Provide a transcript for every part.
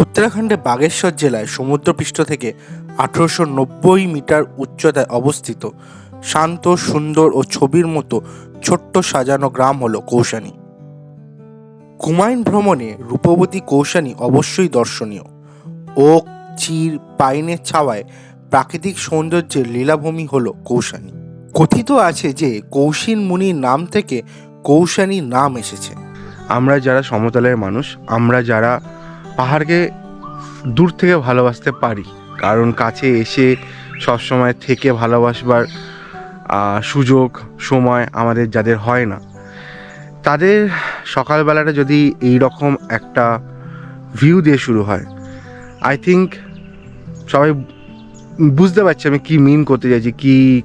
উত্তরাখণ্ডের বাগেশ্বর জেলায় সমুদ্রপৃষ্ঠ থেকে 1890 মিটার উচ্চতায় অবস্থিত শান্ত, সুন্দর ও ছবির মতো ছোট্ট সাজানো গ্রাম হলো কৌশানী। কুমায়ুন ভ্রমণে রূপবতী কৌশানী অবশ্যই দর্শনীয়। ওক, চির, পাইনের ছাওয়ায় প্রাকৃতিক সৌন্দর্যের লীলাভূমি হলো কৌশানী। কথিত আছে যে কৌশিন মুনির নাম থেকে কৌশানীর নাম এসেছে। আমরা যারা সমতলের মানুষ, আমরা যারা পাহাড়কে দূর থেকে ভালোবাসতে পারি, কারণ কাছে এসে সবসময় থেকে ভালোবাসবার সুযোগ সময় আমাদের যাদের হয় না, তাদের সকালবেলাটা যদি এই রকম একটা ভিউ দিয়ে শুরু হয়, আই থিঙ্ক সবাই বুঝতে পারছি আমি কি মিন করতে চাইছি,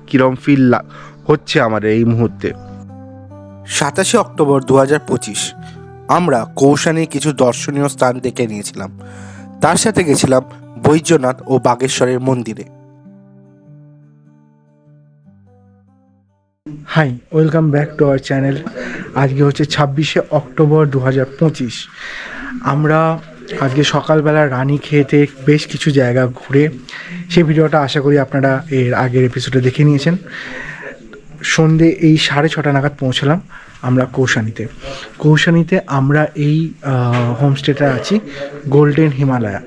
কীরকম ফিল হচ্ছে আমাদের এই মুহূর্তে। 27 অক্টোবর 2025 আমরা কৌশানীর কিছু দর্শনীয় স্থান দেখে নিয়েছিলাম। তার সাথে গেছিলাম বৈদ্যনাথ ও বাগেশ্বরের মন্দিরে। Hi, welcome back to our channel. আজকে হচ্ছে 26 অক্টোবর 2025। আমরা আজকে সকালবেলা রানীক্ষেতে বেশ কিছু জায়গা ঘুরে, সেই ভিডিওটা আশা করি আপনারা এর আগের এপিসোডে দেখে নিয়েছেন। সন্ধে এই 6:30 নাগাদ পৌঁছলাম আমরা কৌশানীতে আমরা এই হোমস্টেটা আছি, গোল্ডেন হিমালয়া।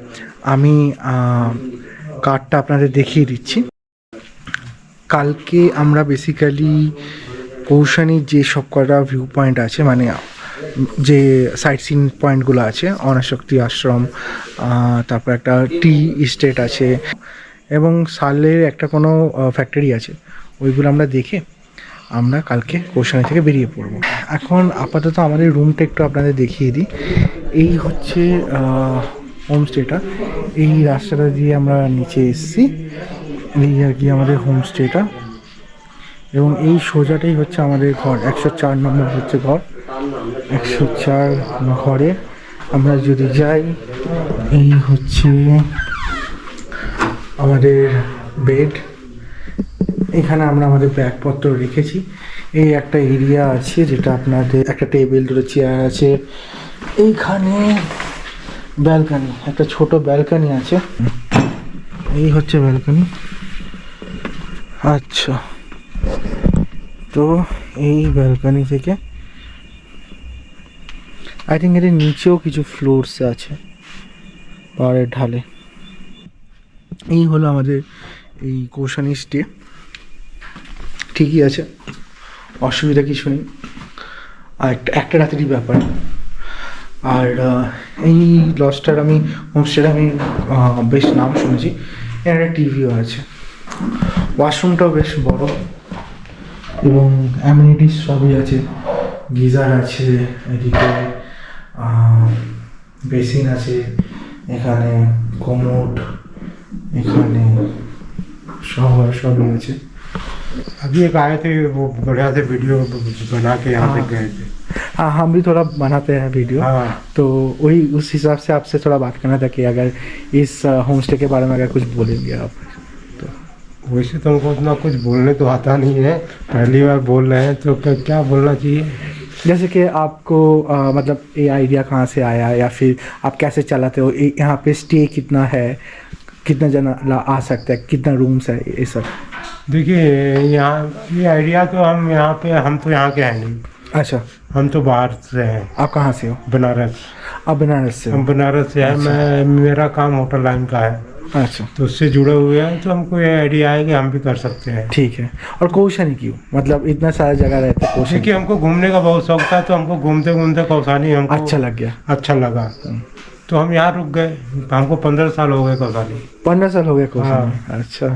আমি কার্ডটা আপনাদের দেখিয়ে দিচ্ছি। কালকে আমরা বেসিক্যালি কৌশানীর যে সব কটা ভিউ পয়েন্ট আছে, মানে যে সাইট সিন পয়েন্টগুলো আছে, অনাশক্তি আশ্রম, তারপর একটা টি এস্টেট আছে এবং সালের একটা কোনো ফ্যাক্টরি আছে, ওইগুলো আমরা দেখে আমরা কালকে কৌশানী থেকে বেরিয়ে পড়বো। এখন আপাতত আমাদের রুমটা একটু আপনাদের দেখিয়ে দিই। এই হচ্ছে হোমস্টেটা। এই রাস্তাটা দিয়ে আমরা নিচে এসেছি, এই আর কি আমাদের হোমস্টেটা। এবং এই সোজাটাই হচ্ছে আমাদের ঘর, 104 নম্বর হচ্ছে ঘর। 104 ঘরে আমরা যদি যাই, এই হচ্ছে আমাদের বেড। এখানে আমরা আমাদের ব্যাগপত্র রেখেছি। এই একটা এরিয়া আছে যেটা আপনাদের একটা টেবিল, দুটো চেয়ার আছে। এইখানে ব্যালকানি, একটা ছোট ব্যালকানি আছে। এই হচ্ছে ব্যালকানি। আচ্ছা, তো এই ব্যালকানি থেকে আই থিঙ্ক এর নিচেও কিছু ফ্লোরস আছে পাহাড়ের ঢালে। এই হলো আমাদের এই কৌশানী স্টে। ঠিকই আছে, অসুবিধা কিছু নেই। আর একটা রাতেরই ব্যাপার। আর এই লজটার হোমস্টের আমি বেশ নাম শুনেছি। এর একটা টিভিও আছে, ওয়াশরুমটাও বেশ বড় এবং অ্যামিনিটিস সবই আছে। গিজার আছে, এদিকে বেসিন আছে, এখানে কোমোড, এখানে সবই আছে। अभी एक आए थे, वो बढ़िया से वीडियो बना के यहाँ पे गए थे। हाँ, हम भी थोड़ा बनाते हैं वीडियो। हाँ, तो वही उस हिसाब से आपसे थोड़ा बात करना था कि अगर इस होमस्टे के बारे में अगर कुछ बोलेंगे आप तो। वैसे तो हमको उतना कुछ बोलने तो आता नहीं है, पहली बार बोल रहे हैं, तो क्या बोलना चाहिए? जैसे कि आपको मतलब ये आइडिया कहाँ से आया, या फिर आप कैसे चलाते हो, यहाँ पे स्टे कितना है, कितना जना आ सकता है, कितना रूम्स है, ये सब। देखिए, यहाँ ये आइडिया तो हम तो यहाँ के हैं नहीं। अच्छा, हम तो बाहर से हैं। आप कहाँ से हो? बनारस। आप बनारस से हो? हम बनारस से हैं। मेरा काम होटल लाइन का है, अच्छा, तो उससे जुड़े हुए हैं, तो हमको ये आइडिया है कि हम भी कर सकते हैं। ठीक है। और कौशनी क्यों, मतलब इतना सारा जगह रहता है कौशनी? देखिए, हमको घूमने का बहुत शौक था, तो हमको घूमते घूमते कौसानी हमको अच्छा लग गया। अच्छा लगा, तो हम यहाँ रुक गए। हमको 15 साल हो गए कौसानी। 15 साल हो गए कौशनी। अच्छा,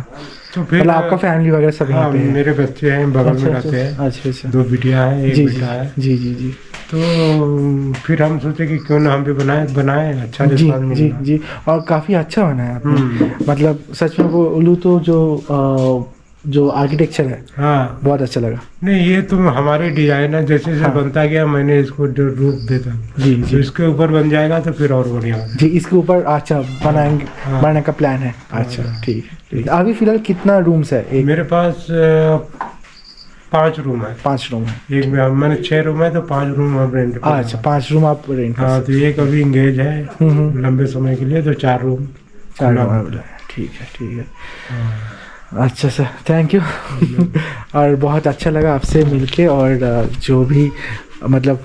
तो फिर मतलब आपका फैमिली वगैरह सब यहाँ हाँ, पे है? मेरे बच्चे हैं, बगल में रहते हैं। अच्छा अच्छा, 2 बिटिया है, 1 जी बेटा है। जी जी जी तो फिर हम सोचे कि क्यों ना हम भी बनाए अच्छा जी रिस्पॉन्स जी मिला। जी। और काफ़ी अच्छा बना है आपने। मतलब सच में बोलूँ तो जो आर्किटेक्चर है हाँ, बहुत अच्छा लगा। नहीं, ये तो हमारे डिजाइन है, जैसे हाँ। बनता गया मैंने इसको जो रूप देता, जी तो जी इसके ऊपर बन जाएगा तो फिर और बढ़िया होगा। जी, इसके ऊपर अच्छा बनाएंगे, हाँ। बनाने का प्लान है। अच्छा, ठीक है। अभी फिलहाल कितना रूम्स है? एक? मेरे पास 5 रूम है। 5 रूम है। एक मैंने 6 रूम है तो 5 रूम अब रेंट पे। अच्छा 5 रूम आप रेंट हाँ तो एक अभी इंगेज है लंबे समय के लिए, तो 4 रूम। 4 रूम है। ठीक है ठीक है। अच्छा सर, थैंक यू। और बहुत अच्छा लगा आपसे मिलके, और जो भी मतलब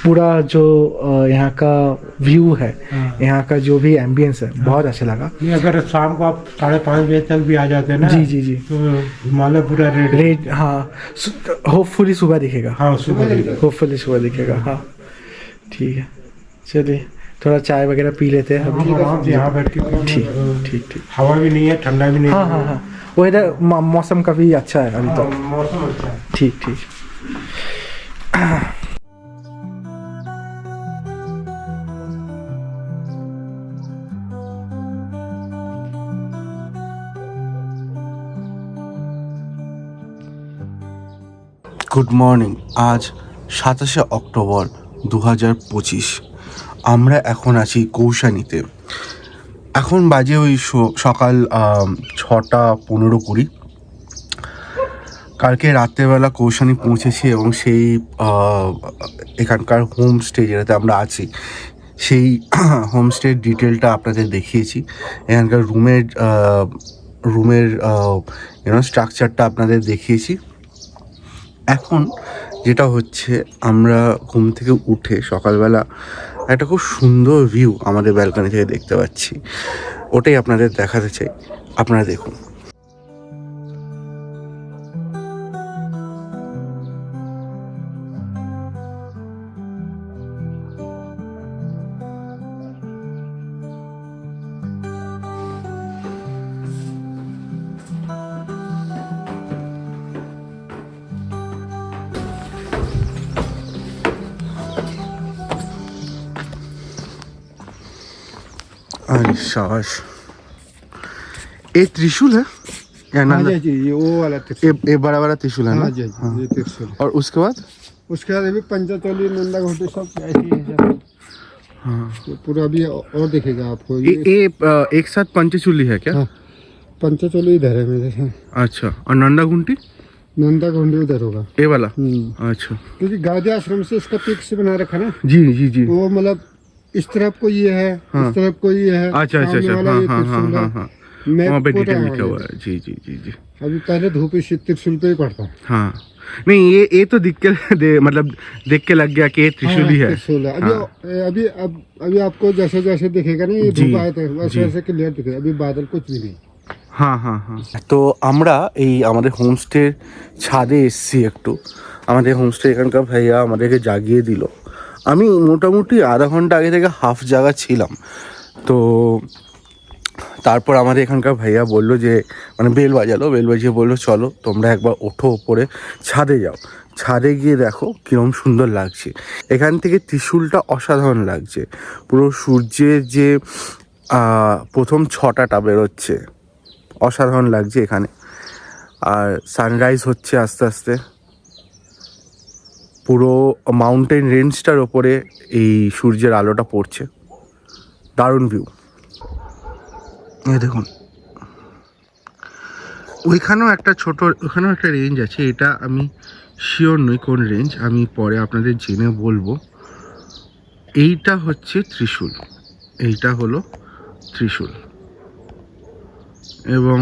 पूरा जो यहाँ का व्यू है, यहाँ का जो भी एम्बियंस है, बहुत अच्छा लगा। नहीं, अगर शाम को आप 5:30 बजे तक भी आ जाते हैं ना, जी जी जी, तो हिमालय पूरा रेड, हाँ होपफुली सुबह दिखेगा। हाँ सुबह होपफुली सुबह दिखेगा। हाँ ठीक है, चलिए थोड़ा चाय वगैरह पी लेते हैं अभी। आराम से यहाँ बैठ के। ठीक ठीक ठीक। हवा भी नहीं है, ठंडा भी नहीं हाँ हाँ हाँ, वेदर मौसम काफ़ी अच्छा है अभी तो। मौसम अच्छा है। ठीक ठीक। Good morning. আজ 27শে অক্টোবর 2025। আমরা এখন আছি কৌশানীতে। এখন বাজে ওই সকাল 6:15-20। কালকে রাত্রেবেলা কৌশানী পৌঁছেছি এবং সেই এখানকার হোমস্টে যেটাতে আমরা আছি সেই হোমস্টের ডিটেলটা আপনাদের দেখিয়েছি। এখানকার রুমের স্ট্রাকচারটা আপনাদের দেখিয়েছি। এখন যেটা হচ্ছে, আমরা ঘুম থেকে উঠে সকালবেলা একটা খুব সুন্দর ভিউ আমাদের ব্যালকনি থেকে দেখতে পাচ্ছি, ওটাই আপনাদের দেখাতে চাই। আপনারা দেখুন। अरे शाबाश। ये त्रिशूल है या हाँ नंदा? जी, ये वो वाला त्रिशूल। ये बड़ा बड़ा त्रिशूल है ना? हाँ जी, ये त्रिशूल। और उसके बाद उसके बाद अभी पंचतोली नंदा घोटी सब ऐसे ही है सब। हाँ, तो पूरा अभी और दिखेगा आपको। ये एक साथ पंचचूली है क्या? हाँ, पंचतोली इधर है मेरे से। अच्छा, और नंदा घुंटी नंदा घोटी उधर होगा। ये वाला? अच्छा, क्योंकि गांधी आश्रम से इसका पिक्स बना रखा ना, जी जी जी। वो मतलब इस तरफ को ये है, हाँ। इस तरफ को ये है। अच्छा अच्छा सामने अच्छा, वाला हाँ ये हाँ हाँ त्रिशूल है। हाँ हाँ, मैप वहाँ पे पूरा डिटेल है लिखा हुआ ये। है। जी जी जी जी। अभी पहले धूप इस त्रिशूल पे ही पड़ता है। हाँ, नहीं ये तो मतलब देख के लग गया कि ये त्रिशूल ही है। त्रिशूल है। अभी हाँ। अभी आपको जैसे जैसे दिखेगा ना, ये जी, धूप आए थे वैसे जी। वैसे क्लियर दिखेगा। अभी बादल कुछ भी नहीं। হ্যাঁ হ্যাঁ হ্যাঁ। তো আমরা এই আমাদের হোমস্টের ছাদে এসেছি একটু। আমাদের হোমস্টে এখানকার ভাইয়া আমাদেরকে জাগিয়ে দিল। আমি মোটামুটি আধা ঘন্টা আগে থেকে হাফ জাগা ছিলাম। তো তারপর আমাদের এখানকার ভাইয়া বললো যে, মানে বেল বাজিয়ে বললো চলো তোমরা একবার ওঠো ওপরে, ছাদে যাও। ছাদে গিয়ে দেখো কীরকম সুন্দর লাগছে। এখান থেকে ত্রিশূলটা অসাধারণ লাগছে। পুরো সূর্যের যে প্রথম ছটাটা বেরোচ্ছে, অসাধারণ লাগছে এখানে। আর সানরাইজ হচ্ছে আস্তে আস্তে। পুরো মাউন্টেন রেঞ্জটার ওপরে এই সূর্যের আলোটা পড়ছে, দারুণ ভিউ। এই দেখুন, ওইখানেও একটা রেঞ্জ আছে, এটা আমি শিওর নই কোন রেঞ্জ, আমি পরে আপনাদের জেনে বলবো। এইটা হচ্ছে ত্রিশূল, এইটা হলো ত্রিশূল, এবং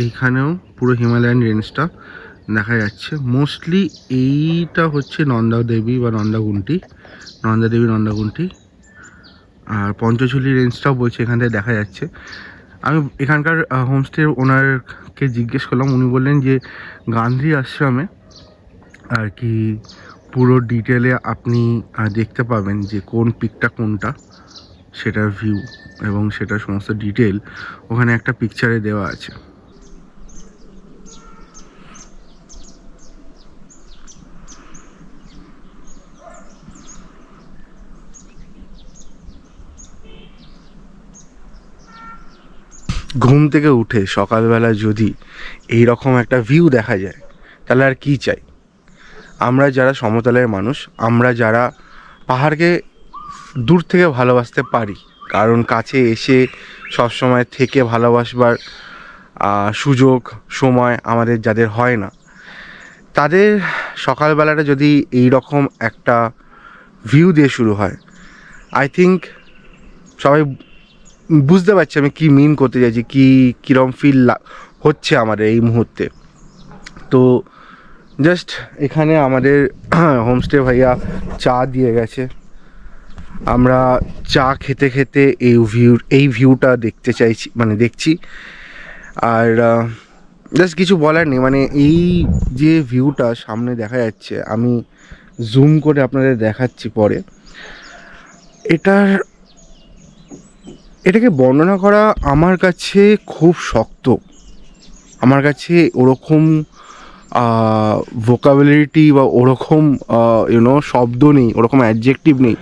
এইখানেও পুরো হিমালয়ান রেঞ্জটা দেখা যাচ্ছে। মোস্টলি এইটা হচ্ছে নন্দা দেবী নন্দা ঘুন্টি, আর পঞ্চচুলি রেঞ্জটাও বলছে এখান থেকে দেখা যাচ্ছে। আমি এখানকার হোমস্টের ওনারকে জিজ্ঞেস করলাম, উনি বললেন যে গান্ধী আশ্রমে আর কি পুরো ডিটেলে আপনি দেখতে পাবেন যে কোন পিকটা কোনটা, সেটার ভিউ এবং সেটার সমস্ত ডিটেল ওখানে একটা পিকচারে দেওয়া আছে। ঘুম থেকে উঠে সকালবেলা যদি এই রকম একটা ভিউ দেখা যায় তাহলে আর কি চাই। আমরা যারা সমতলের মানুষ, আমরা যারা পাহাড়কে দূর থেকে ভালোবাসতে পারি, কারণ কাছে এসে সবসময় থেকে ভালোবাসবার সুযোগ সময় আমাদের যাদের হয় না, তাদের সকালবেলাটা যদি এই রকম একটা ভিউ দিয়ে শুরু হয়, আই থিঙ্ক সবাই বুঝতে পারছে আমি কি মিন করতে চাইছি, কীরকম ফিল হচ্ছে আমাদের এই মুহূর্তে। তো জাস্ট এখানে আমাদের হোমস্টে ভাইয়া চা দিয়ে গেছে, আমরা চা খেতে খেতে এই ভিউটা দেখতে চাইছি, মানে দেখছি। আর জাস্ট কিছু বলার নেই, মানে এই যে ভিউটা সামনে দেখা যাচ্ছে, আমি জুম করে আপনাদের দেখাচ্ছি পরে। এটাকে বর্ণনা করা আমার কাছে খুব শক্ত। আমার কাছে ওরকম ভোকাবুলারিটি বা ওরকম শব্দ নেই, ওরকম অ্যাডজেক্টিভ নেই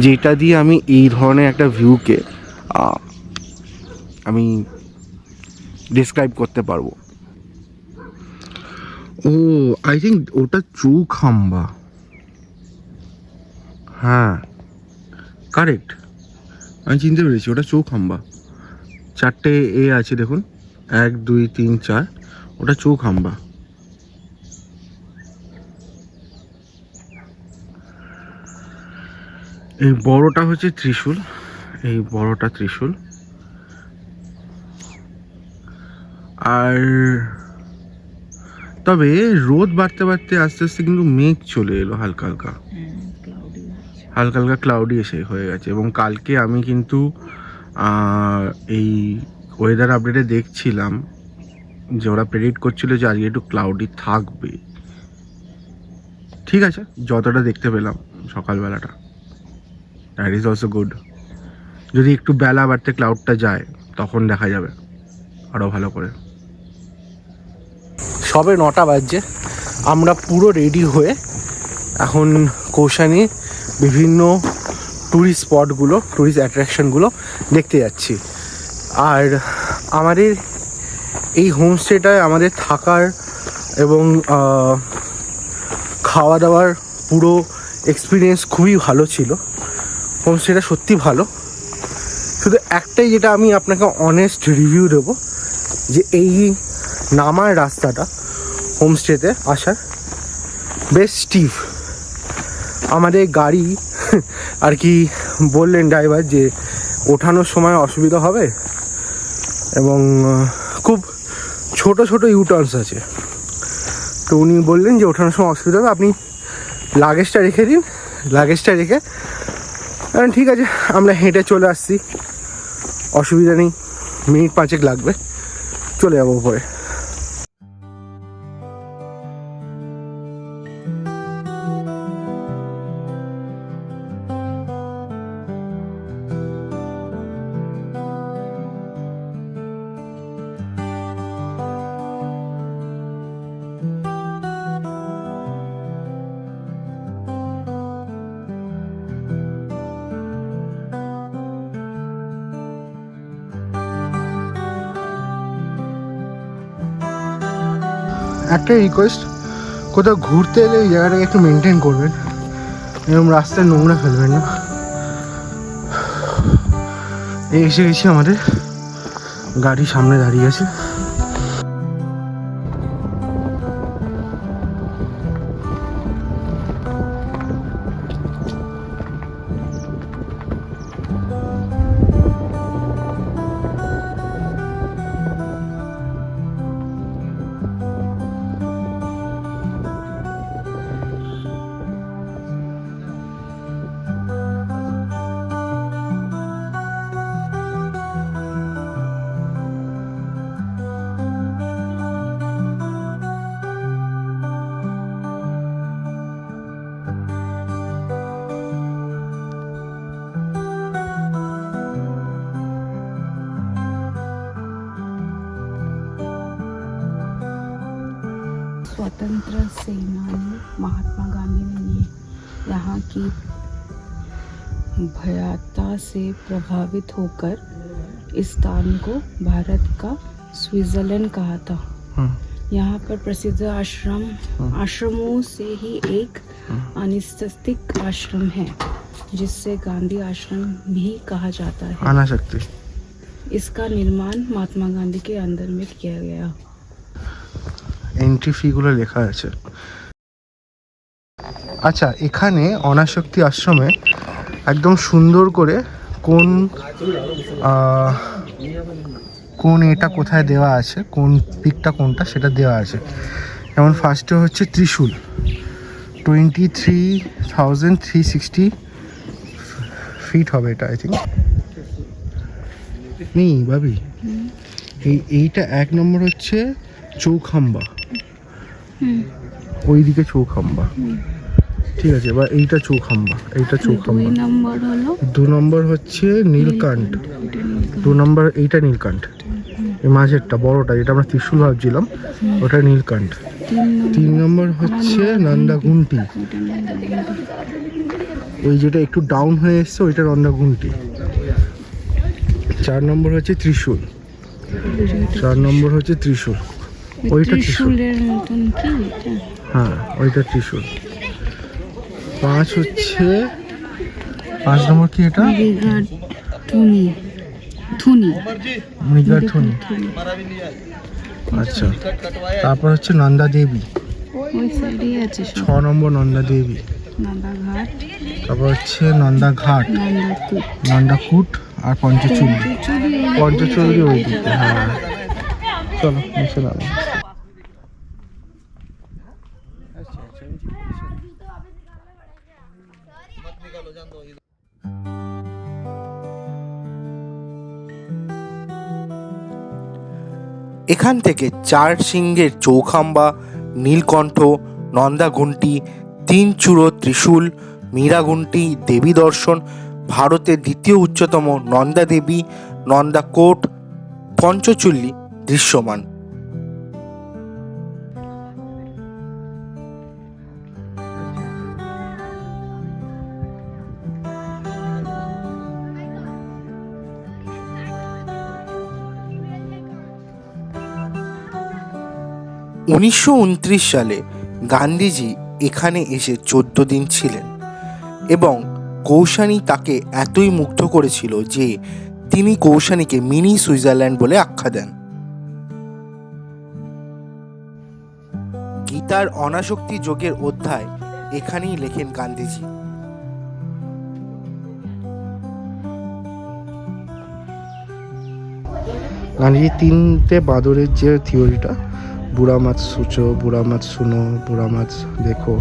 যেটা দিয়ে আমি এই ধরনের একটা ভিউকে আমি ডিসক্রাইব করতে পারবো। ও আই থিঙ্ক ওটা চৌখাম্বা, হ্যাঁ কারেক্ট, আমি চিনতে পেরেছি, ওটা চৌখাম্বা। 4টে এ আছে দেখুন, 1 2 3 4, ওটা চৌখাম্বা। এই বড়টা হচ্ছে ত্রিশূল, এই বড়টা ত্রিশূল। আর তবে রোদ বাড়তে বাড়তে আস্তে আস্তে কিন্তু মেঘ চলে এলো, হালকা হালকা ক্লাউডি এসে হয়ে গেছে। এবং কালকে আমি কিন্তু এই ওয়েদার আপডেটে দেখছিলাম যে ওরা প্রেডিক্ট করছিল যে আজকে একটু ক্লাউডি থাকবে। ঠিক আছে, যতটা দেখতে পেলাম সকালবেলাটা, দ্যাট ইজ অলসো গুড। যদি একটু বেলা বাড়তে ক্লাউডটা যায় তখন দেখা যাবে আরও ভালো করে। সবে 9টা বাজছে, আমরা পুরো রেডি হয়ে এখন কৌশানী বিভিন্ন ট্যুরিস্ট স্পটগুলো, ট্যুরিস্ট অ্যাট্রাকশনগুলো দেখতে যাচ্ছি। আর আমাদের এই হোমস্টেটায় আমাদের থাকার এবং খাওয়া দাওয়ার পুরো এক্সপিরিয়েন্স খুবই ভালো ছিল। হোমস্টেটা সত্যি ভালো। শুধু একটাই যেটা আমি আপনাকে অনেস্ট রিভিউ দেবো, যে এই নামার রাস্তাটা হোমস্টেতে আসার বেশ স্টিভ। আমাদের গাড়ি আর কি বললেন ড্রাইভার যে ওঠানোর সময় অসুবিধা হবে এবং খুব ছোট ছোট ইউটার্নস আছে, তো উনি বললেন যে ওঠানোর সময় অসুবিধা হবে, আপনি লাগেজটা রেখে দিন। লাগেজটা রেখে ঠিক আছে, আমরা হেঁটে চলে আসছি, অসুবিধা নেই, মিনিট 5 লাগবে, চলে যাবো উপরে। একটা রিকোয়েস্ট, কোথাও ঘুরতে এলে এই জায়গাটাকে একটু মেনটেন করবেন, এরকম রাস্তায় নোংরা ফেলবেন না। এসে গেছি, আমাদের গাড়ি সামনে দাঁড়িয়ে আছে। स्वतंत्र सेनानी महात्मा गांधी ने यहाँ की भयाता से प्रभावित होकर इस स्थान को भारत का स्विट्जरलैंड कहा था। यहाँ पर प्रसिद्ध आश्रमों से ही एक अनिस्तिक आश्रम है, जिससे गांधी आश्रम भी कहा जाता है। अनासक्ति। इसका निर्माण महात्मा गांधी के अंदर में किया गया। এন্ট্রি ফিগুলো লেখা আছে। আচ্ছা, এখানে অনাসক্তি আশ্রমে একদম সুন্দর করে কোন এটা কোথায় দেওয়া আছে, কোন পিকটা কোনটা সেটা দেওয়া আছে। যেমন ফার্স্টে হচ্ছে ত্রিশূল, 23,360 ফিট হবে এটা, আই থিঙ্ক। নেই ভাবি, এইটা 1 নম্বর হচ্ছে চৌখাম্বা, ওইদিকে চৌখাম্বা, ঠিক আছে। এবার এইটা চৌখাম্বা, এইটা চৌখাম্বা। 2 নম্বর হচ্ছে নীলকাণ্ঠ, 2 নম্বর এইটা নীলকাণ্ঠ, এই মাঝেরটা বড়টা যেটা আমরা ত্রিশূল ভাবছিলাম ওটা নীলকাণ্ঠ। 3 নম্বর হচ্ছে নন্দাঘুন্টি, ওই যেটা একটু ডাউন হয়ে এসছে ওইটা নন্দাঘুন্টি। 4 নম্বর হচ্ছে ত্রিশূল, 4 নম্বর হচ্ছে ত্রিশূল, ওইটা ত্রিশূল, হ্যাঁ ওইটা ত্রিশূল। 5 হচ্ছে 5 নম্বর কি এটা, মৃগাথুনি। আচ্ছা, তারপর হচ্ছে নন্দা দেবী, 6 নম্বর নন্দা দেবী। তারপর হচ্ছে নন্দা ঘাট, নন্দাকুট আর পঞ্চচল্লি ওই দিকে। হ্যাঁ চলো নিচে নামো। এখান থেকে 4 সিংহের চৌখাম্বা, নীলকণ্ঠ, নন্দাঘুন্টি, 3 চূড়ো ত্রিশূল, মীরাঘুন্টি দেবী দর্শন, ভারতের দ্বিতীয় উচ্চতম নন্দা দেবী, নন্দাকোট, পঞ্চচল্লি দৃশ্যমান। উনিশশো সালে গান্ধীজি এখানে এসে 14 দিন ছিলেন এবং কৌশানী তাকে এতই মুগ্ধ করেছিল যে তিনি কৌশানীকে মিনি সুইজারল্যান্ড বলে আখ্যা দেন। গীতার অনাসক্তি যোগের অধ্যায় এখানেই লেখেন গান্ধীজি। গান্ধীজি 3টে বাদরের যে থিওরিটা, বুড়া মাছ সুচো, বুড়া মাছ শুনো, বুড়া মাছ দেখো,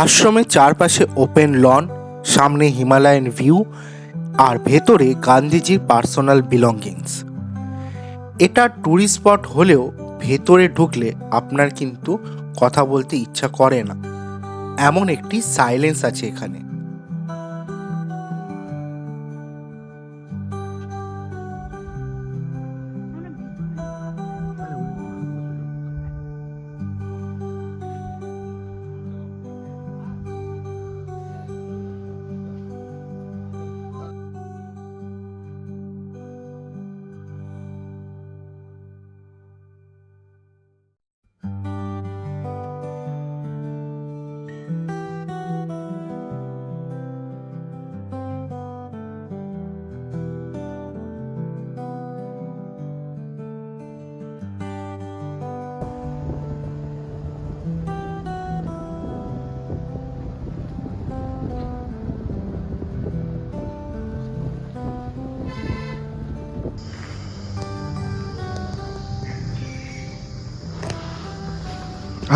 আশ্রমের চারপাশে ওপেন লন, সামনে হিমালয়ান ভিউ আর ভেতরে গান্ধীজির পার্সোনাল বিলঙ্গিংস। এটা ট্যুরিস্ট স্পট হলেও ভেতরে ঢুকলে আপনার কিন্তু কথা বলতে ইচ্ছা করে না, এমন একটি সাইলেন্স আছে এখানে।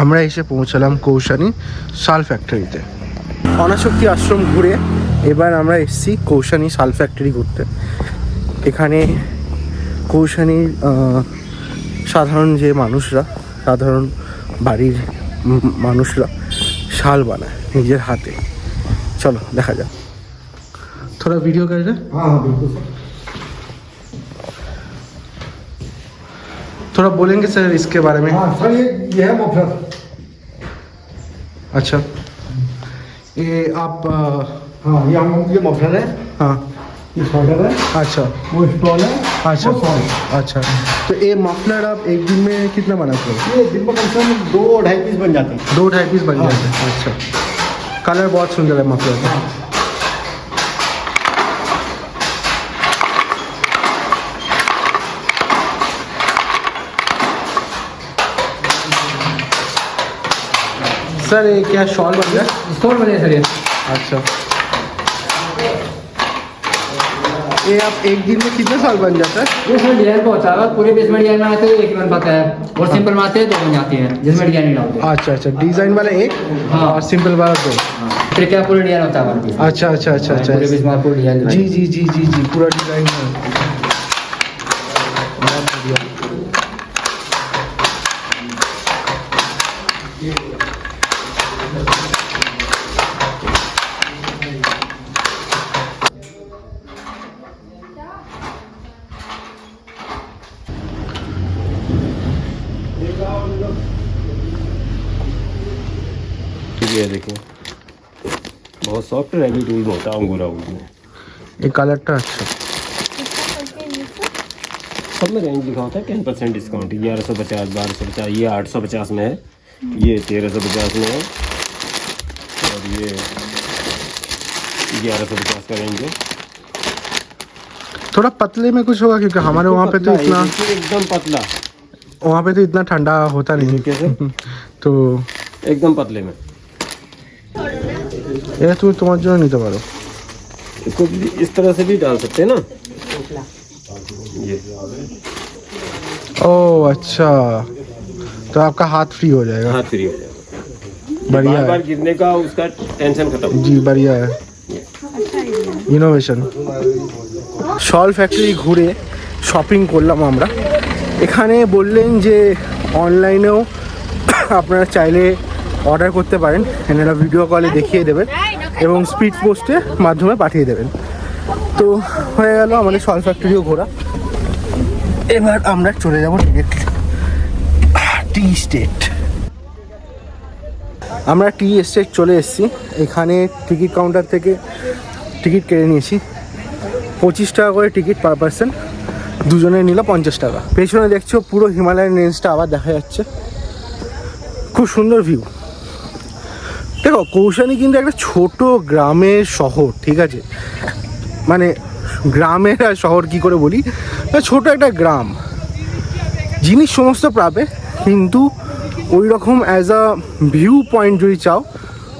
আমরা এসে পৌঁছালাম কৌশানী শাল ফ্যাক্টরিতে। অনাসক্তি আশ্রম ঘুরে এবার আমরা এসেছি কৌশানী শাল ফ্যাক্টরি ঘুরতে। এখানে কৌশানীর সাধারণ যে মানুষরা, সাধারণ বাড়ির মানুষরা শাল বানায় নিজের হাতে। চলো দেখা যাক। थोड़ा वीडियो कर रहे? हाँ बिल्कुल। थोड़ा बोलेंगे सर इसके बारे में? हाँ सर, ये है मफलर। अच्छा, ये आप हाँ ये मफलर है, हाँ ये स्वेटर है, अच्छा वो स्टॉल है, अच्छा वो शॉल है। अच्छा। तो ये मफलर आप एक दिन में कितना बनाते हो? ये दिन में कम से कम 2-2.5 पीस बन जाते हैं। 2-2.5 पीस बन जाते हैं। अच्छा, कलर बहुत सुंदर है मफलर का। सर ये क्या शॉल बन रहा है? स्टोर बने सर ये। अच्छा, ये आप एक दिन में कितने साल बन जाता है? ये सर डिजाइन को होता है, पूरे बेस में डिजाइन बनाते हैं एक ही बन पाता है, और सिंपल बनाते हैं 2 बन जाती हैं जिसमें डिजाइन नहीं डालते। अच्छा अच्छा, डिजाइन वाला एक हाँ। और सिंपल वाला 2। फिर क्या पूरा डिजाइन होता है हमारे पास। अच्छा अच्छा अच्छा अच्छा, पूरे बेस में पूरा डिजाइन जी जी जी जी जी, पूरा डिजाइन है। बहुत बढ़िया। ये देखिए बहुत सॉफ्ट रेडी टूल होता है अंगूरा में। ये कलरটা अच्छा। सब में रेंज लिखा होता है 10% डिस्काउंट। 1150, 1250, ये 850 में है, ये 1350 में है, और ये 1150 का रेंज है। थोड़ा पतले में कुछ होगा क्योंकि हमारे वहाँ पे तो पतला है, इतना, ये देखिए एकदम पतला, वहाँ पे तो इतना ठंडा होता नहीं कैसे তো एकदम पतले में। এটা তুমি তোমার জন্য নিতে পারো। इसको भी इस तरह से भी डाल सकते हैं ना, ये ओ अच्छा, तो आपका हाथ फ्री हो जाएगा। हाथ फ्री हो जाएगा, बढ़िया बार है बार गिरने का उसका टेंशन खत्म। जी, बढ़िया है, ইনোভেশন। শল ফ্যাক্টরি ঘুরে শপিং করলাম আমরা। এখানে বললেন যে অনলাইনেও আপনারা চাইলে অর্ডার করতে পারেন, এনারা ভিডিও কলে দেখিয়ে দেবেন এবং স্পিড পোস্টের মাধ্যমে পাঠিয়ে দেবেন। তো হয়ে গেল আমাদের শল ফ্যাক্টরিও ঘোরা। এবার আমরা চলে যাব ডিরেক্ট টি স্টেট। আমরা টি এস্টেট চলে এসেছি। এখানে টিকিট কাউন্টার থেকে টিকিট কেটে নিয়েছি। 25 টাকা করে টিকিট পার পার্সন, দুজনে নিল 50 টাকা। পেছনে দেখছো পুরো হিমালয়ান রেঞ্জটা আবার দেখা যাচ্ছে, খুব সুন্দর ভিউ। দেখো কৌশানি কিন্তু একটা ছোট গ্রামের শহর, ঠিক আছে, মানে গ্রামের আর শহর কি করে বলি, ছোট একটা গ্রাম, জিনিস সমস্ত পাবে, কিন্তু ওই রকম অ্যাজ আ ভিউ পয়েন্ট যদি চাও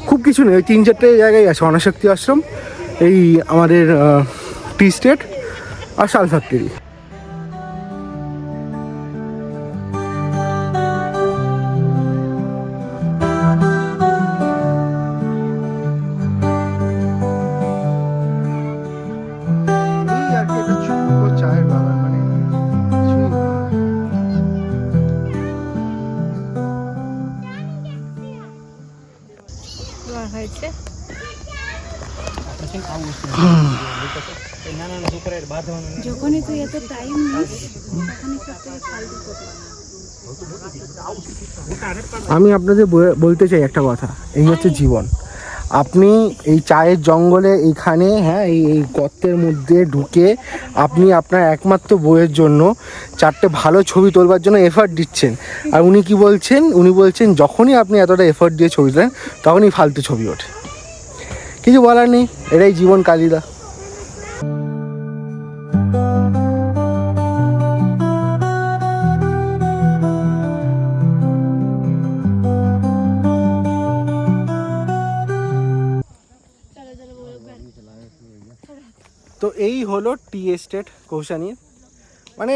খুব কিছু নেই। ওই 3-4টে জায়গায় আছে, অনাশক্তি আশ্রম, এই আমাদের টি স্টেট আর শাল ফ্যাক্টরি। চায়ের বাগান মানে হয়েছে যখনই তুই এত টাইম নিস তখনই সব থেকে ফালতু করতে। আমি আপনাদের বলতে চাই একটা কথা, এই হচ্ছে জীবন। আপনি এই চায়ের জঙ্গলে এইখানে, হ্যাঁ, এই গর্তের মধ্যে ঢুকে আপনি আপনার একমাত্র বইয়ের জন্য 4টে ভালো ছবি তোলবার জন্য এফার্ট দিচ্ছেন, আর উনি কি বলছেন, উনি বলছেন যখনই আপনি এতটা এফার্ট দিয়ে ছবি তোলেন তখনই ফালতু ছবি ওঠে। কিছু বলার নেই, এটাই জীবন কালিদা। তো এই হলো টি এস্টেট কৌশানি, মানে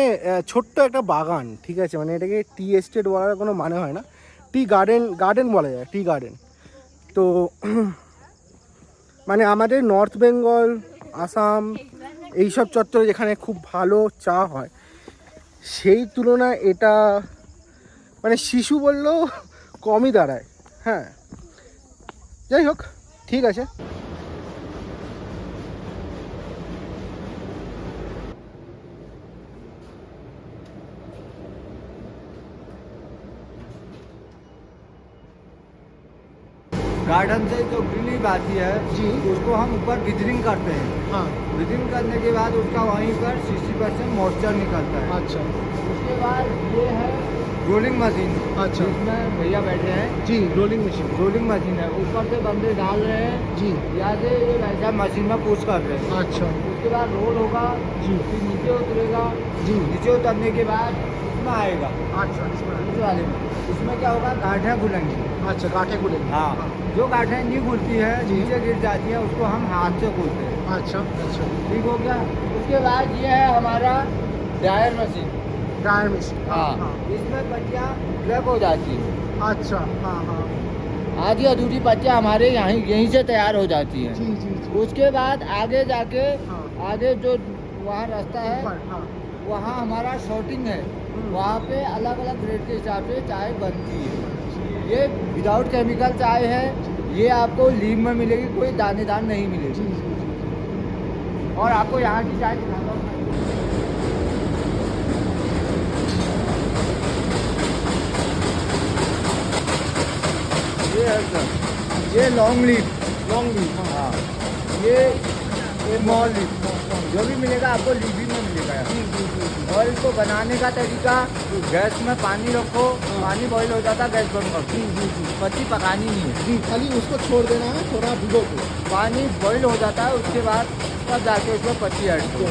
ছোট্ট একটা বাগান, ঠিক আছে, মানে এটাকে টি এস্টেট বলার কোনো মানে হয় না, টি গার্ডেন বলা যায়, টি গার্ডেন। তো মানে আমাদের নর্থ বেঙ্গল, আসাম, এইসব চত্বরে যেখানে খুব ভালো চা হয়, সেই তুলনায় এটা মানে শিশু বললেও কমই দাঁড়ায়। হ্যাঁ, যাই হোক, ঠিক আছে। गार्डन से जो ग्रीनरी आती है जी, उसको हम ऊपर गिजरिंग करते हैं। हाँ, गिजरिंग करने के बाद उसका वहीं पर 60% मॉइस्चर निकलता है। अच्छा उसके बाद ये है रोलिंग मशीन। अच्छा, इसमें भैया बैठे हैं, जी, रोलिंग मशीन, रोलिंग मशीन है, ऊपर से बंदे डाल रहे हैं, जी, या से ये वैसा मशीन में पुश कर रहे हैं। अच्छा, उसके बाद रोल होगा, जी, फिर नीचे उतरेगा, जी, नीचे उतरने के बाद इतना इसमें आएगा। अच्छा इसमें इस वाले में इसमें क्या होगा, गांठें खुलेंगी। अच्छा गाठे खुलेंगे। हाँ, जो गांठें नहीं खुलती है, नीचे गिर जाती है, उसको हम हाथ से खोलते हैं। अच्छा अच्छा ठीक हो गया। उसके बाद ये है हमारा ड्रायर मशीन। Dryer machine. हाँ, इसमें पट्टियाँ ब्लैक हो जाती है। अच्छा हाँ हाँ आधी अधूरी पट्टियाँ हमारे यहीं से तैयार हो जाती हैं। जी जी जी। उसके बाद आगे जाके हाँ। आगे जो वहाँ रास्ता है, ऊपर, हाँ वहाँ हमारा शॉर्टिंग है। वहाँ पे अलग अलग ग्रेड के हिसाब से चाय बनती है। ये विदाउट केमिकल चाय है। ये आपको लीम में मिलेगी, कोई दानेदार नहीं मिलेगी। और आपको यहाँ की चाय दिखाता हूँ। ये है सर, ये लॉन्ग लीफ। हाँ, ये स्मॉल लीफ। जो भी मिलेगा आपको लीफी में मिलेगा यहाँ। और इसको बनाने का तरीका, गैस में पानी रखो, पानी बॉईल हो जाता है, गैस बंद कर दो। पत्ती पकानी नहीं है, जी, खाली उसको छोड़ देना है थोड़ा भिगो के। पानी बॉईल हो जाता है, उसके बाद तब जाके उसमें पत्ती ऐड करो।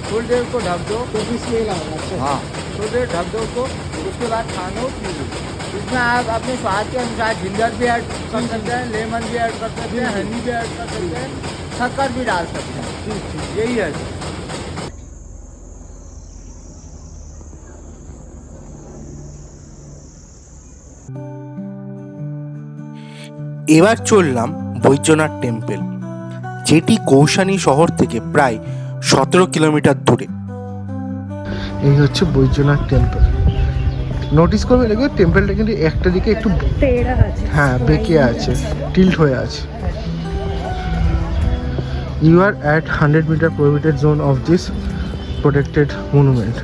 थोड़ी देर उसको ढक दो। तो भी स्मेल आएगा। अच्छा हाँ, थोड़ी देर ढक दो उसको, उसके बाद खानो पी लो। इसमें आप अपने स्वाद के अनुसार जिंजर भी ऐड कर सकते हैं, लेमन भी ऐड कर सकते हैं, हनी भी ऐड कर सकते हैं, शक्कर भी डाल सकते हैं। यही है। এবার চললাম বৈদ্যনাথ টেম্পল, যেটি কৌশানী শহর থেকে প্রায় 17 কিলোমিটার দূরে। এই হচ্ছে বৈদ্যনাথ টেম্পল। নোটিস করবে দেখবে টেম্পলটা কিন্তু একটা দিকে একটু হ্যাঁ বেঁকে আছে, টিল্ট হয়ে আছে। You are at 100 metre prohibited zone of this protected monument.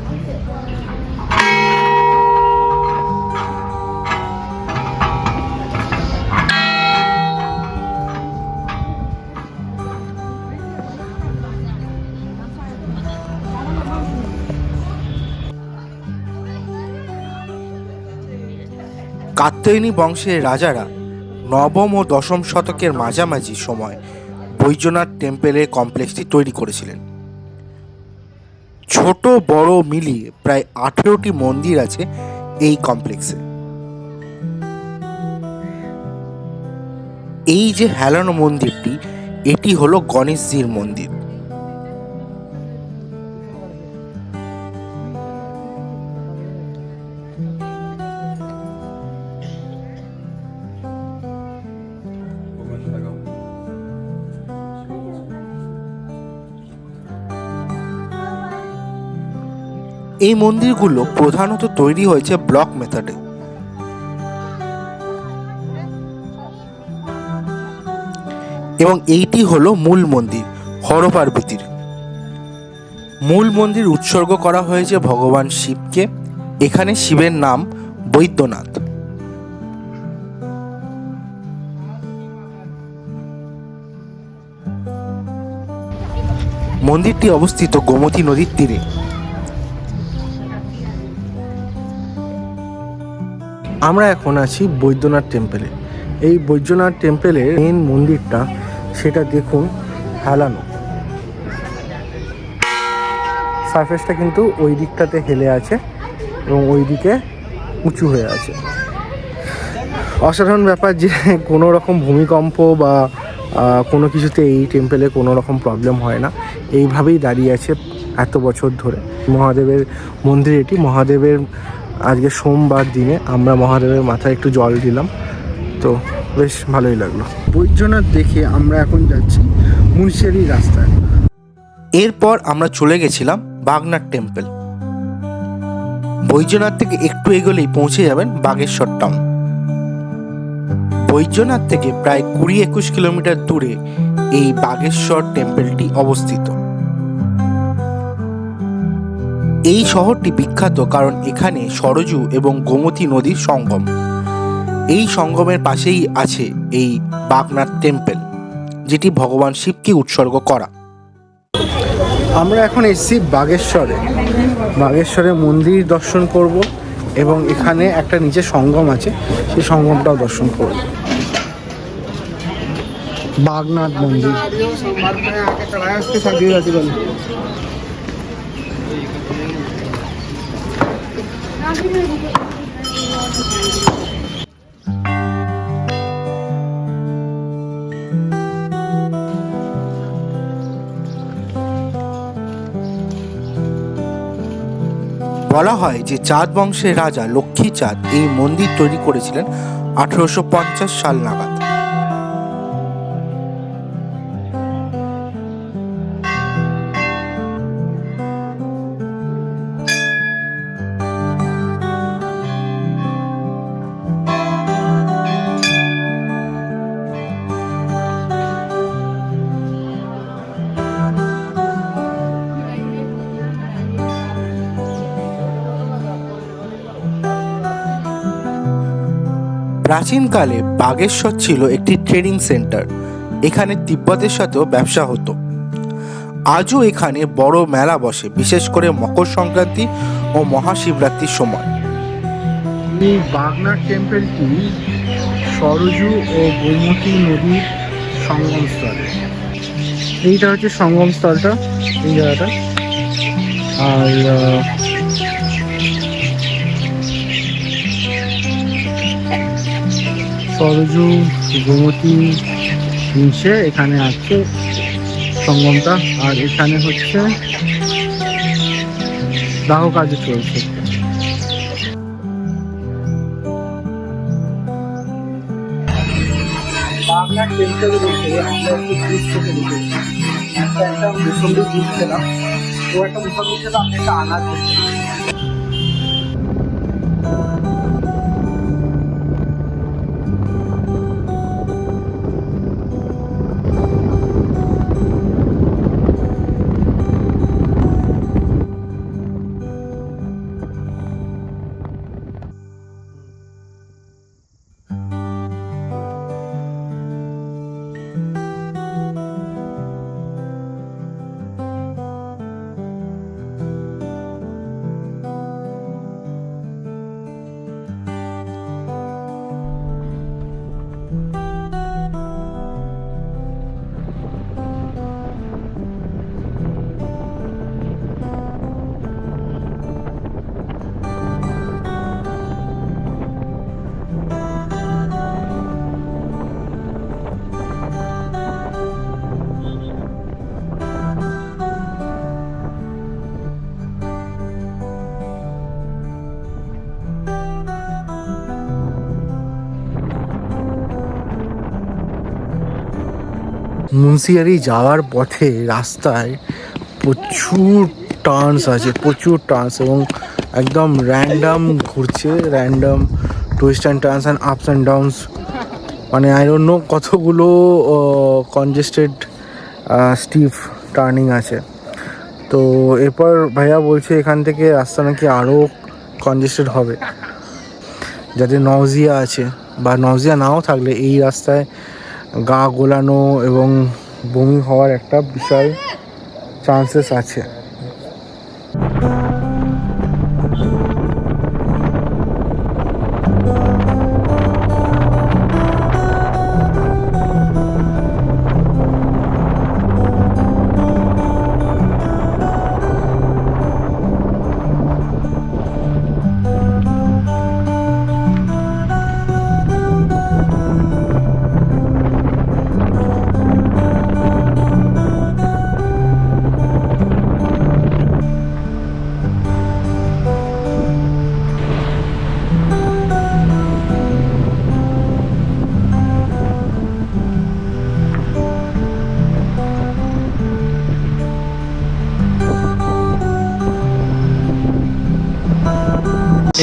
Katyayani বংশের রাজারা নবম ও দশম শতকের মাঝামাঝি সময় বৈদ্যনাথ টেম্পলের কমপ্লেক্সটি তৈরি করেছিলেন। ছোট বড় মিলিয়ে প্রায় 18টি মন্দির আছে এই কমপ্লেক্সে। এই যে হেলানো মন্দিরটি, এটি হলো গণেশজির মন্দির। এই মন্দিরগুলো প্রধানত তৈরি হয়েছে ব্লক মেথডে। এবং এইটি হলো মূল মন্দির হরপার্বতীর। মূল মন্দির উৎসর্গ করা হয়েছে ভগবান শিবকে। এখানে শিবের নাম বৈদ্যনাথ। মন্দিরটি অবস্থিত গোমতী নদীর তীরে। আমরা এখন আছি বৈদ্যনাথ টেম্পলে। এই বৈদ্যনাথ টেম্পলের মেন মন্দিরটা সেটা দেখুন হেলানো। সারফেসটা কিন্তু ওই দিকটাতে হেলে আছে এবং ওই দিকে উঁচু হয়ে আছে। অসাধারণ ব্যাপার যে কোনো রকম ভূমিকম্প বা কোনো কিছুতে এই টেম্পলে কোনো রকম প্রবলেম হয় না। এইভাবেই দাঁড়িয়ে আছে এত বছর ধরে। মহাদেবের মন্দির এটি। মহাদেবের আজকে সোমবার দিনে আমরা মহাদেবের মাথায় একটু জল দিলাম, তো বেশ ভালোই লাগলো। বৈদ্যনাথ দেখে আমরা এখন যাচ্ছি মুন্সিয়ারি রাস্তায়। এরপর আমরা চলে গেছিলাম বাগনাথ টেম্পল। বৈদ্যনাথ থেকে একটু এগোলেই পৌঁছে যাবেন বাগেশ্বর টাউন। বৈদ্যনাথ থেকে প্রায় 20-21 কিলোমিটার দূরে এই বাগেশ্বর টেম্পলটি অবস্থিত। এই শহরটি বিখ্যাত কারণ এখানে সরজু এবং গোমতী নদীর সঙ্গম। এই সঙ্গমের পাশেই আছে এই বাগনাথ টেম্পল, যেটি ভগবান শিবকে উৎসর্গ করা। আমরা এখন এসেছি বাগেশ্বরে। বাগেশ্বরে মন্দির দর্শন করব এবং এখানে একটা নিচে সঙ্গম আছে, সেই সঙ্গমটাও দর্শন করব। বাগনাথ মন্দির। বলা হয় যে চাঁদ বংশের রাজা লক্ষ্মী চাঁদ এই মন্দির তৈরি করেছিলেন 1850 সাল নাগাদ। প্রাচীনকালে বাগেশ্বর ছিল একটি ট্রেডিং সেন্টার। এখানে তিব্বতের সাথেও ব্যবসা হতো। আজও এখানে বড় মেলা বসে, বিশেষ করে মকর সংক্রান্তি ও মহাশিবরাত্রির সময়। এই বাগনাথ টেম্পলটি সরজু ও গোমতী নদীর সঙ্গমস্থলে। এইটা হচ্ছে সঙ্গমস্থলটা, এই জায়গাটা। আর সরজু গোমতী মিশে এখানে আছে সঙ্গমটা। আর এখানে হচ্ছে দাহ কাজ চলছে। বাগনাথ টেম্পল দেখে আমরা একটু ব্রিজ থেকে দেখেছি, একটা মুসম্বি ব্রিজ খেলাম। ও একটা মুসম্বি খেলাম, আমি একটা আনাজ দেখছি। মুন্সিয়ারি যাওয়ার পথে রাস্তায় প্রচুর টার্নস আছে, প্রচুর টার্নস, এবং একদম র্যান্ডাম ঘুরছে, random twist and turns and ups and downs. মানে আই ডোন্ট নো কতগুলো কনজেস্টেড স্টিফ টার্নিং আছে। তো এরপর ভাইয়া বলছে এখান থেকে রাস্তা নাকি আরও কনজেস্টেড হবে। যাদের নজিয়া আছে বা নজিয়া নাও থাকলে এই রাস্তায় গা গোলানো এবং বমি হওয়ার একটা বিশাল চান্সেস আছে।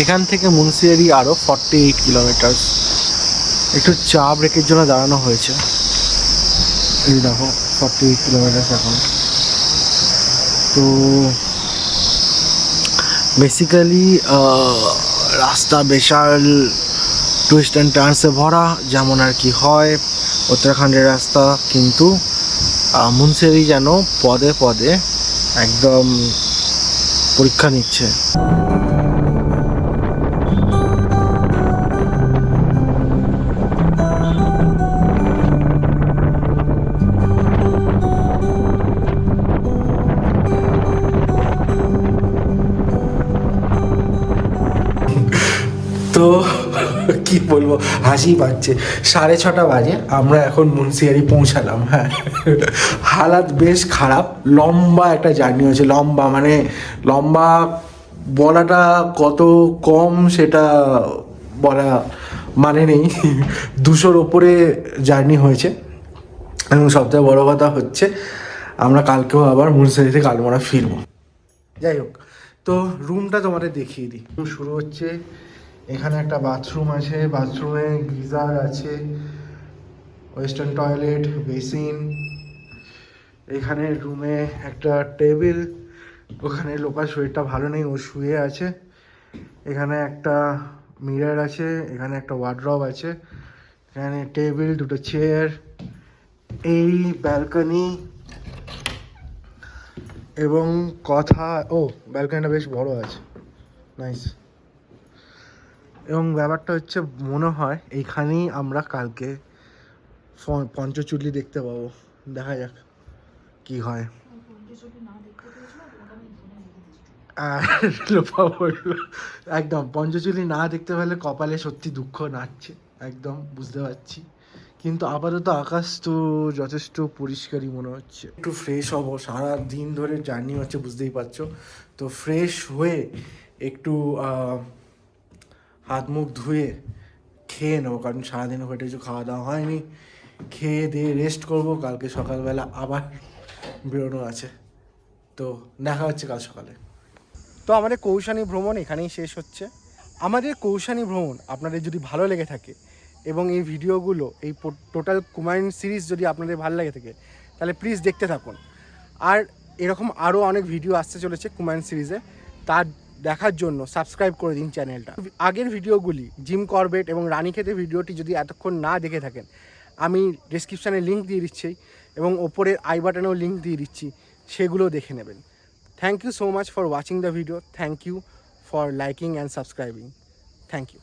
এখান থেকে মুন্সিয়ারি আরও 48 কিলোমিটার। একটু চা ব্রেকের জন্য দাঁড়ানো হয়েছে। এই দেখো 48 কিলোমিটার এখন। তো বেসিক্যালি রাস্তা বিশাল টুইস্ট অ্যান্ড টার্নসে ভরা, যেমন আর কি হয় উত্তরাখণ্ডের রাস্তা, কিন্তু মুন্সিয়ারি যেন পদে পদে একদম পরীক্ষা নিচ্ছে। তো কি বলবো, হাসি পাচ্ছে। 6:30 বাজে, আমরা এখন মুন্সিয়ারি পৌঁছালাম। হ্যাঁ, হালাত বেশ খারাপ। লম্বা একটা জার্নি হয়েছে, লম্বা মানে লম্বা বলাটা কত কম সেটা বলা মানে নেই। 200-র ওপরে জার্নি হয়েছে এবং সবথেকে বড় কথা হচ্ছে আমরা কালকেও আবার মুন্সিয়ারি থেকে আলমোড়া ফিরবো। যাই হোক, তো রুমটা তোমাদের দেখিয়ে দিই। শুরু হচ্ছে, এখানে একটা বাথরুম আছে, বাথরুমে গিজার আছে, ওয়েস্টার্ন টয়লেট, বেসিন। এখানে রুমে একটা টেবিল, ওখানে লোকাল শরীরটা ভালো নেই, ও শুয়ে আছে। এখানে একটা মিরর আছে, এখানে একটা ওয়ার্ডরোব আছে, এখানে টেবিল, 2টো চেয়ার, এই ব্যালকনি। এবং কথা, ও ব্যালকনিটা বেশ বড় আছে, নাইস। এবং ব্যাপারটা হচ্ছে মনে হয় এইখানেই আমরা কালকে পঞ্চচুল্লি দেখতে পাবো। দেখা যাক কি হয়। আর লোপা বললো একদম পঞ্চচুল্লি না দেখতে পেলে কপালে সত্যি দুঃখ নাচছে, একদম বুঝতে পারছি। কিন্তু আপাতত আকাশ তো যথেষ্ট পরিষ্কারই মনে হচ্ছে। একটু ফ্রেশ হবো, সারা দিন ধরে জার্নি হচ্ছে বুঝতেই পারছো। তো ফ্রেশ হয়ে একটু হাত মুখ ধুয়ে খেয়ে নেবো, কারণ সারাদিন হয়ে কিছু খাওয়া দাওয়া হয়নি। খেয়ে দিয়ে রেস্ট করবো, কালকে সকালবেলা আবার বেরোনো আছে। তো দেখা হচ্ছে কাল সকালে। তো আমাদের কৌশানী ভ্রমণ এখানেই শেষ হচ্ছে। আমাদের কৌশানী ভ্রমণ আপনাদের যদি ভালো লেগে থাকে এবং এই ভিডিওগুলো, এই টোটাল কুমায়ুন সিরিজ যদি আপনাদের ভালো লেগে থাকে, তাহলে প্লিজ দেখতে থাকুন। আর এরকম আরও অনেক ভিডিও আসতে চলেছে কুমায়ুন সিরিজে, তার দেখার জন্য সাবস্ক্রাইব করে দিন চ্যানেলটা। আগের ভিডিওগুলি, জিম করবেট এবং রানীক্ষেতের ভিডিওটি যদি এতক্ষণ না দেখে থাকেন, আমি ডেসক্রিপশানে লিঙ্ক দিয়ে দিচ্ছি এবং ওপরের আই বাটনেও লিঙ্ক দিয়ে দিচ্ছি, সেগুলো দেখে নেবেন। Thank you so much for watching the video. Thank you for liking and subscribing. Thank you.